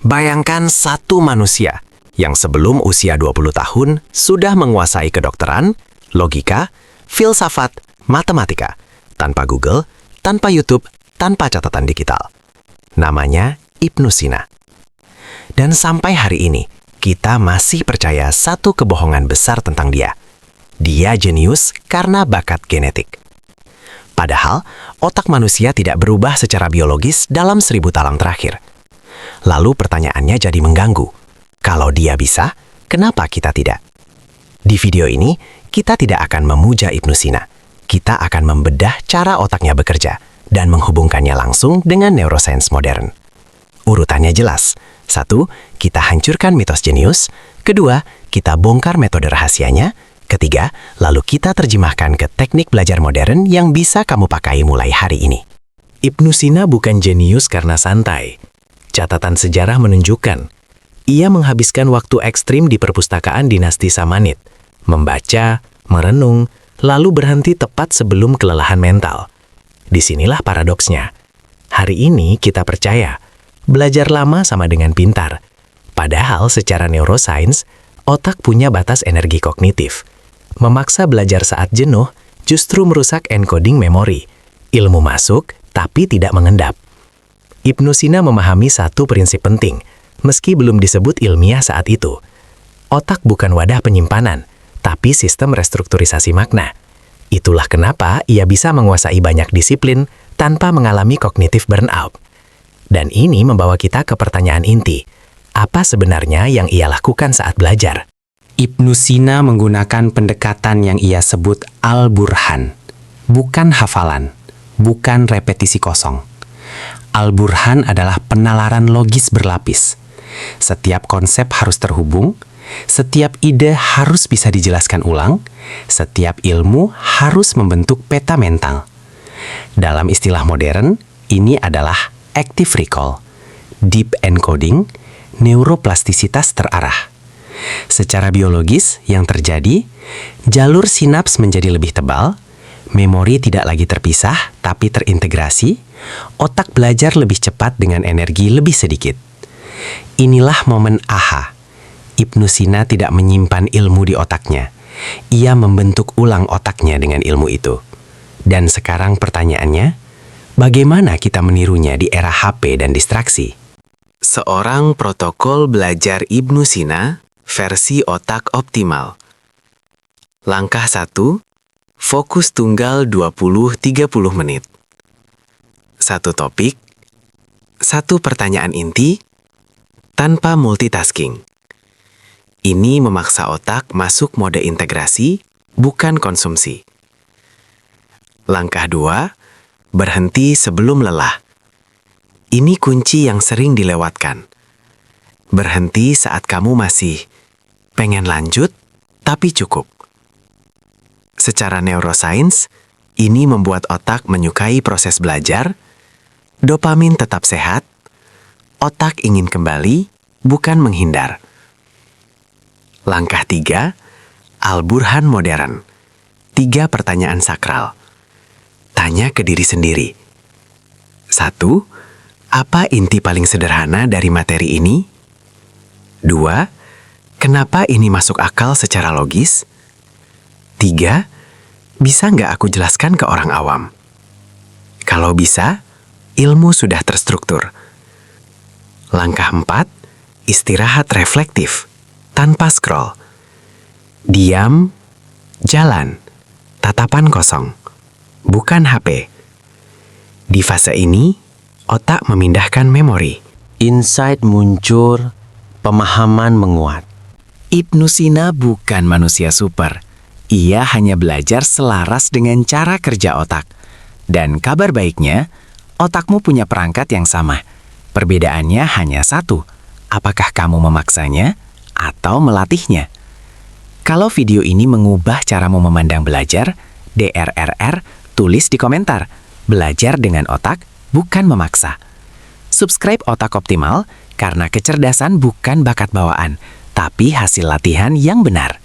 Bayangkan satu manusia yang sebelum usia 20 tahun sudah menguasai kedokteran, logika, filsafat, matematika, tanpa Google, tanpa YouTube, tanpa catatan digital. Namanya Ibnu Sina. Dan sampai hari ini, kita masih percaya satu kebohongan besar tentang dia. Dia jenius karena bakat genetik. Padahal, otak manusia tidak berubah secara biologis dalam 1000 tahun terakhir. Lalu pertanyaannya jadi mengganggu. Kalau dia bisa, kenapa kita tidak? Di video ini, kita tidak akan memuja Ibnu Sina. Kita akan membedah cara otaknya bekerja dan menghubungkannya langsung dengan neuroscience modern. Urutannya jelas. 1, kita hancurkan mitos jenius. 2, kita bongkar metode rahasianya. 3, lalu kita terjemahkan ke teknik belajar modern yang bisa kamu pakai mulai hari ini. Ibnu Sina bukan jenius karena santai. Catatan sejarah menunjukkan, ia menghabiskan waktu ekstrim di perpustakaan dinasti Samanid, membaca, merenung, lalu berhenti tepat sebelum kelelahan mental. Disinilah paradoksnya. Hari ini kita percaya, belajar lama sama dengan pintar. Padahal secara neuroscience, otak punya batas energi kognitif. Memaksa belajar saat jenuh justru merusak encoding memori. Ilmu masuk, tapi tidak mengendap. Ibnu Sina memahami satu prinsip penting, meski belum disebut ilmiah saat itu. Otak bukan wadah penyimpanan, tapi sistem restrukturisasi makna. Itulah kenapa ia bisa menguasai banyak disiplin tanpa mengalami cognitive burnout. Dan ini membawa kita ke pertanyaan inti, apa sebenarnya yang ia lakukan saat belajar? Ibnu Sina menggunakan pendekatan yang ia sebut Al-Burhan, bukan hafalan, bukan repetisi kosong. Al-Burhan adalah penalaran logis berlapis. Setiap konsep harus terhubung, setiap ide harus bisa dijelaskan ulang, setiap ilmu harus membentuk peta mental. Dalam istilah modern, ini adalah active recall, deep encoding, neuroplastisitas terarah. Secara biologis, yang terjadi, jalur sinaps menjadi lebih tebal, memori tidak lagi terpisah tapi terintegrasi, otak belajar lebih cepat dengan energi lebih sedikit. Inilah momen aha. Ibnu Sina tidak menyimpan ilmu di otaknya. Ia membentuk ulang otaknya dengan ilmu itu. Dan sekarang pertanyaannya, bagaimana kita menirunya di era HP dan distraksi? Seorang protokol belajar Ibnu Sina versi otak optimal. Langkah 1, fokus tunggal 20-30 menit. 1 topik, 1 pertanyaan inti, tanpa multitasking. Ini memaksa otak masuk mode integrasi, bukan konsumsi. Langkah 2, berhenti sebelum lelah. Ini kunci yang sering dilewatkan. Berhenti saat kamu masih pengen lanjut, tapi cukup. Secara neuroscience, ini membuat otak menyukai proses belajar, dopamin tetap sehat, otak ingin kembali, bukan menghindar. Langkah 3, Al-Burhan modern. 3 pertanyaan sakral. Tanya ke diri sendiri. 1, apa inti paling sederhana dari materi ini? 2, kenapa ini masuk akal secara logis? 3, bisa nggak aku jelaskan ke orang awam? Kalau bisa, ilmu sudah terstruktur. Langkah 4, istirahat reflektif, tanpa scroll. Diam, jalan, tatapan kosong, bukan HP. Di fase ini, otak memindahkan memori. Insight muncul, pemahaman menguat. Ibnu Sina bukan manusia super. Ia hanya belajar selaras dengan cara kerja otak. Dan kabar baiknya, otakmu punya perangkat yang sama. Perbedaannya hanya satu. Apakah kamu memaksanya atau melatihnya? Kalau video ini mengubah caramu memandang belajar, DRRR, tulis di komentar. Belajar dengan otak, bukan memaksa. Subscribe Otak Optimal, karena kecerdasan bukan bakat bawaan, tapi hasil latihan yang benar.